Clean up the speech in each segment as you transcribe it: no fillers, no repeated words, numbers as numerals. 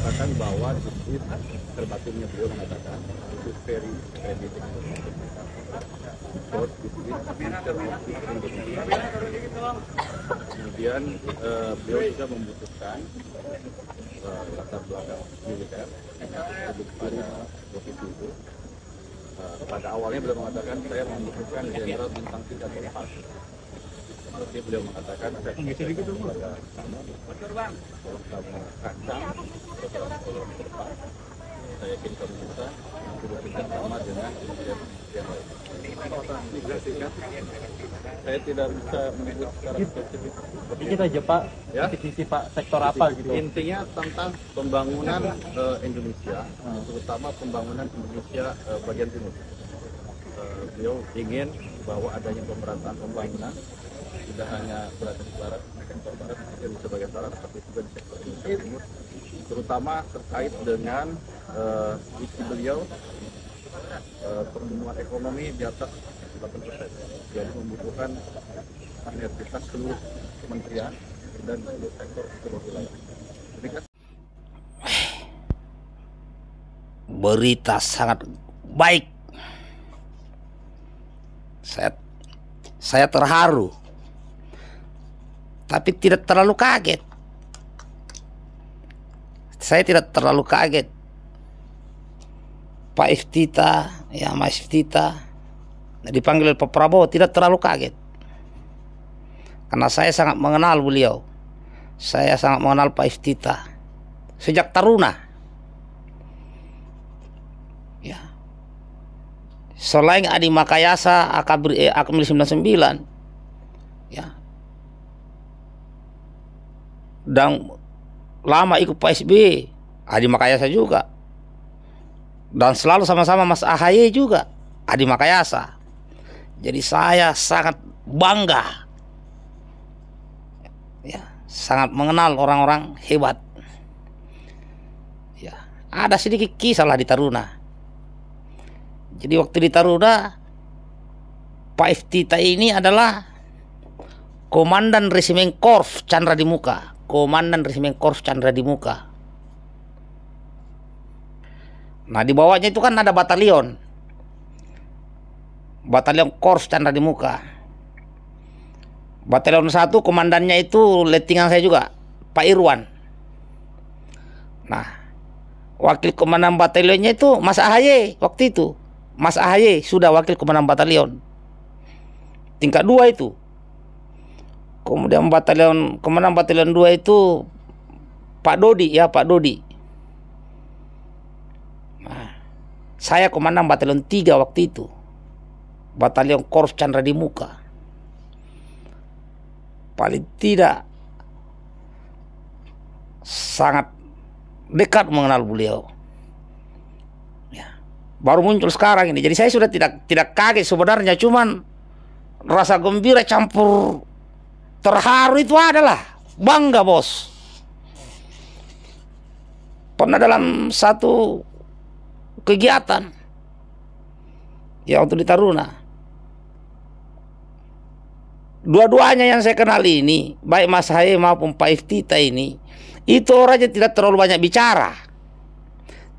mengatakan bahwa di terbatinnya beliau mengatakan itu very credit short future of Indonesia. Kemudian beliau juga membutuhkan latar belakang militer untuk posisi itu. Pada awalnya beliau mengatakan saya membutuhkan jenderal bintang 3 atau 4. Seperti beliau mengatakan saya kepada kamu, kalau kamu kacang atau tepat, saya yakin kamu bisa bekerja sama dengan yang lain. Saya tidak bisa menyebut secara spesifik. Sedikit aja Pak, Ya? visi Pak sektor apa gitu? Intinya tentang pembangunan Indonesia, terutama pembangunan Indonesia bagian timur. Beliau ingin bahwa adanya pemerataan pembangunan tidak hanya berada di barat, sektor barat, juga di sebagian barat, tapi juga di sektor Indonesia timur, terutama terkait dengan visi beliau pertumbuhan ekonomi di atas 8%. Jadi membutuhkan sinergitas seluruh kementerian dan seluruh sektor seluruh wilayah. Demikian. Berita sangat baik. Saya terharu, tapi tidak terlalu kaget. Saya tidak terlalu kaget. Pak Iftita, ya Mas Iftita, dipanggil Pak Prabowo, tidak terlalu kaget. Karena saya sangat mengenal beliau. Saya sangat mengenal Pak Iftita sejak taruna. Ya. Selain Adi Makayasa, Akmil 99, ya. Dan lama ikut Pak SBY, Adi Makayasa juga. Dan selalu sama-sama Mas AHY juga, Adi Makayasa. Jadi saya sangat bangga, ya, sangat mengenal orang-orang hebat. Ya, ada sedikit kisah lah di Taruna. Jadi waktu di Taruna, Pak Iftita ini adalah Komandan Resimen Korps Chandra di Muka, Komandan Resimen Korps Chandra di Muka. Nah, di bawahnya itu kan ada batalion Korps Chandra di Muka. Batalion 1 komandannya itu lettingan saya juga, Pak Irwan. Nah, wakil komandan batalionnya itu Mas AHY waktu itu. Mas AHY sudah wakil komandan batalion tingkat 2 itu. Kemudian komandan batalion 2 itu Pak Dodi, ya Pak Dodi. Nah, saya komandan batalion 3 waktu itu, batalion Korps Chandra di Muka. Paling tidak sangat dekat mengenal beliau. Ya, baru muncul sekarang ini. Jadi saya sudah tidak kaget sebenarnya, cuman rasa gembira campur terharu itu adalah bangga, bos. Pernah dalam satu kegiatan ya waktu di Taruna, dua-duanya yang saya kenal ini, baik Mas AHY maupun Pak Iftita ini, itu orangnya tidak terlalu banyak bicara,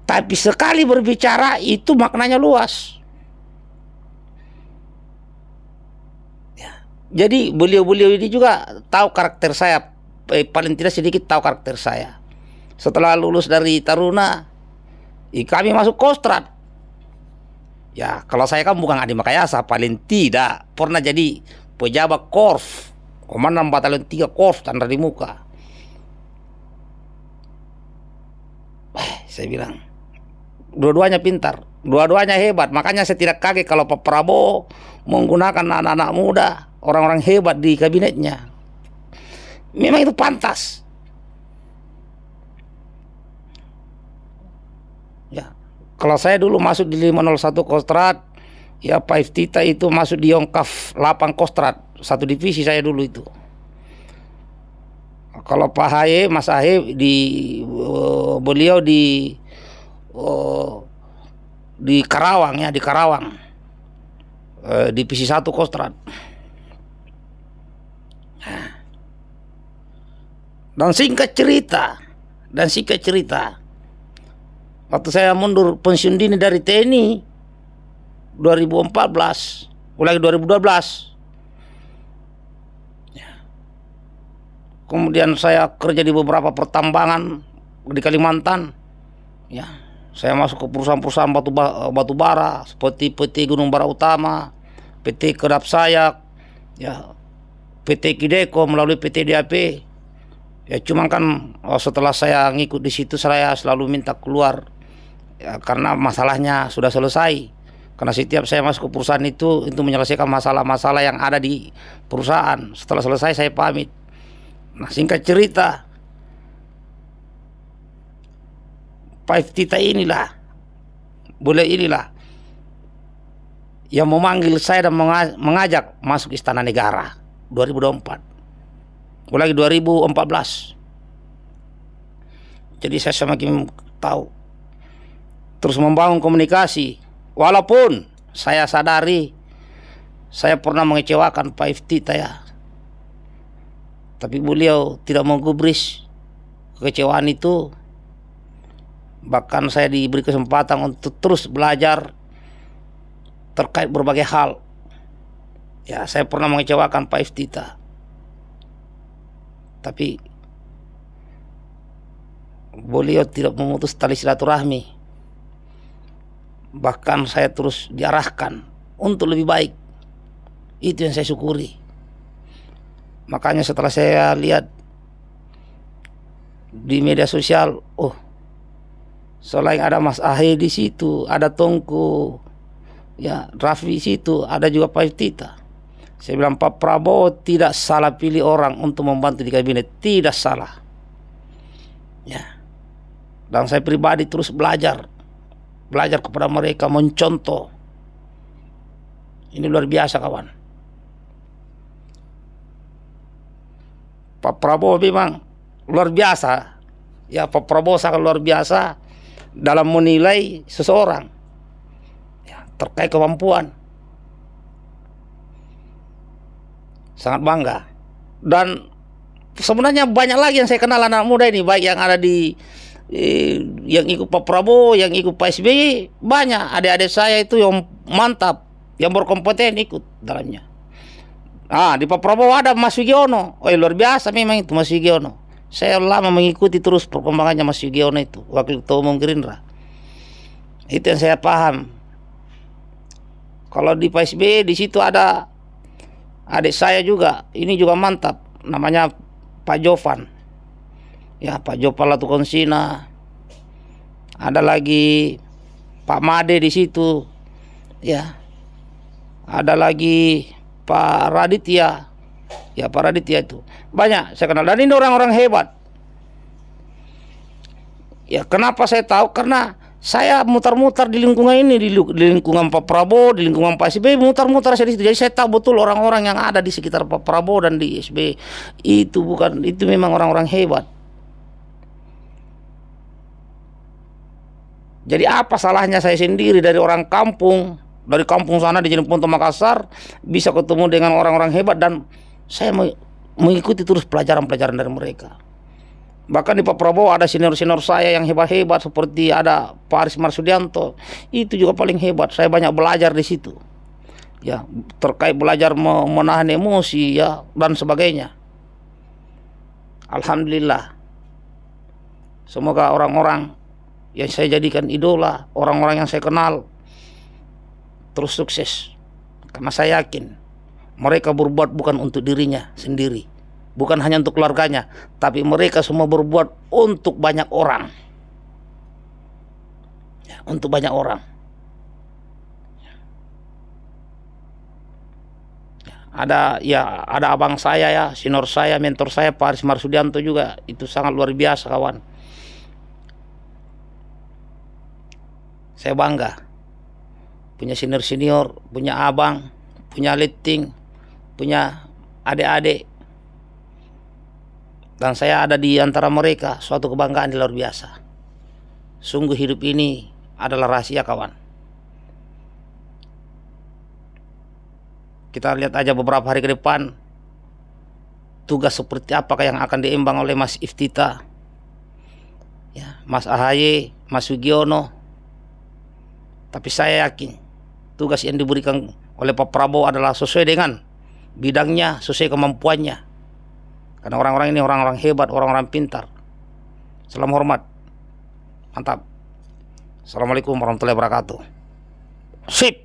tapi sekali berbicara itu maknanya luas. Ya, jadi beliau-beliau ini juga tahu karakter saya, paling tidak sedikit tahu karakter saya. Setelah lulus dari Taruna, kami masuk Kostrad. Ya, kalau saya kan bukan Adi Makayasa, paling tidak pernah jadi pejabat Korps, komandan batalion 3 Korps Chandra di Muka. Saya bilang, dua-duanya pintar, dua-duanya hebat. Makanya saya tidak kaget kalau Pak Prabowo menggunakan anak-anak muda, orang-orang hebat di kabinetnya. Memang itu pantas. Ya, kalau saya dulu masuk di 501 Kostrad, ya Pak Iftita itu masuk di Yongkaf 8 Kostrad, satu divisi saya dulu itu. Kalau Pak AHY, Mas AHY beliau di Karawang, ya, di Karawang, divisi 1 Kostrad. Dan singkat cerita, Waktu saya mundur pensiun dini dari TNI 2014, mulai 2012. Kemudian saya kerja di beberapa pertambangan di Kalimantan. Ya, saya masuk ke perusahaan-perusahaan batu bara seperti PT Gunung Bara Utama, PT Kedap Sayak, ya, PT Kideko melalui PT DAP. Ya, cuman kan setelah saya ngikut di situ saya selalu minta keluar, ya, karena masalahnya sudah selesai. Karena setiap saya masuk ke perusahaan itu menyelesaikan masalah-masalah yang ada di perusahaan. Setelah selesai saya pamit. Nah, singkat cerita, Pak Tita inilah, boleh inilah yang memanggil saya dan mengajak masuk Istana Negara 2024, mulai 2014. Jadi saya semakin tahu, terus membangun komunikasi. Walaupun saya sadari saya pernah mengecewakan Pak Tita, ya, tapi beliau tidak menggubris kekecewaan itu. Bahkan saya diberi kesempatan untuk terus belajar terkait berbagai hal. Ya, saya pernah mengecewakan Pak Iftita, tapi beliau tidak memutus tali silaturahmi. Bahkan saya terus diarahkan untuk lebih baik. Itu yang saya syukuri. Makanya setelah saya lihat di media sosial, oh, selain ada Mas Ahe di situ, ada Tongko, ya, Raffi di situ, ada juga Pak Tita. Saya bilang Pak Prabowo tidak salah pilih orang untuk membantu di kabinet, tidak salah. Ya. Dan saya pribadi terus belajar kepada mereka, mencontoh. Ini luar biasa, kawan. Pak Prabowo memang luar biasa. Ya, Pak Prabowo sangat luar biasa dalam menilai seseorang, ya, terkait kemampuan. Sangat bangga. Dan sebenarnya banyak lagi yang saya kenal anak muda ini, baik yang ada di yang ikut Pak Prabowo, yang ikut Pak SBY, banyak. Adik-adik saya itu yang mantap, yang berkompeten ikut dalamnya. Di Pak Prabowo ada Mas Sugiono. Oh, luar biasa memang itu Mas Sugiono. Saya lama mengikuti terus perkembangannya Mas Sugiono itu, Wakil Ketua Umum Gerindra. Itu yang saya paham. Kalau di Pak SBY di situ ada adik saya juga, ini juga mantap, namanya Pak Jovan. Ya, Pak Jovan Latukonsina. Ada lagi Pak Made di situ. Ya. Ada lagi Pak Raditya. Ya, Pak Raditya itu. Banyak saya kenal. Dan ini orang-orang hebat. Ya, kenapa saya tahu? Karena saya mutar-mutar di lingkungan ini, di lingkungan Pak Prabowo, di lingkungan Pak SBY, mutar-mutar saya di situ. Jadi saya tahu betul orang-orang yang ada di sekitar Pak Prabowo dan di SBY. Itu memang orang-orang hebat. Jadi apa salahnya saya sendiri dari orang kampung, dari kampung sana di Jeneponto Makassar, bisa ketemu dengan orang-orang hebat dan saya mengikuti terus pelajaran-pelajaran dari mereka. Bahkan di Pak Prabowo ada senior-senior saya yang hebat-hebat, seperti ada Pak Aris Marsudianto. Itu juga paling hebat. Saya banyak belajar di situ. Ya, terkait belajar menahan emosi, ya, dan sebagainya. Alhamdulillah. Semoga orang-orang yang saya jadikan idola, orang-orang yang saya kenal, terus sukses. Karena saya yakin mereka berbuat bukan untuk dirinya sendiri, bukan hanya untuk keluarganya, tapi mereka semua berbuat untuk banyak orang. Ya, untuk banyak orang. Ada abang saya, ya, senior saya, mentor saya Pak Aris Marsudianto juga. Itu sangat luar biasa, kawan. Saya bangga punya senior-senior, punya abang, punya leting, punya adik-adik. Dan saya ada di antara mereka, suatu kebanggaan yang luar biasa. Sungguh hidup ini adalah rahasia, kawan. Kita lihat aja beberapa hari ke depan, tugas seperti apakah yang akan diemban oleh Mas Iftita. Ya. Mas AHY, Mas Sugiono. Tapi saya yakin tugas yang diberikan oleh Pak Prabowo adalah sesuai dengan bidangnya, sesuai kemampuannya. Karena orang-orang ini orang-orang hebat, orang-orang pintar. Salam hormat. Mantap. Assalamualaikum warahmatullahi wabarakatuh. Sip.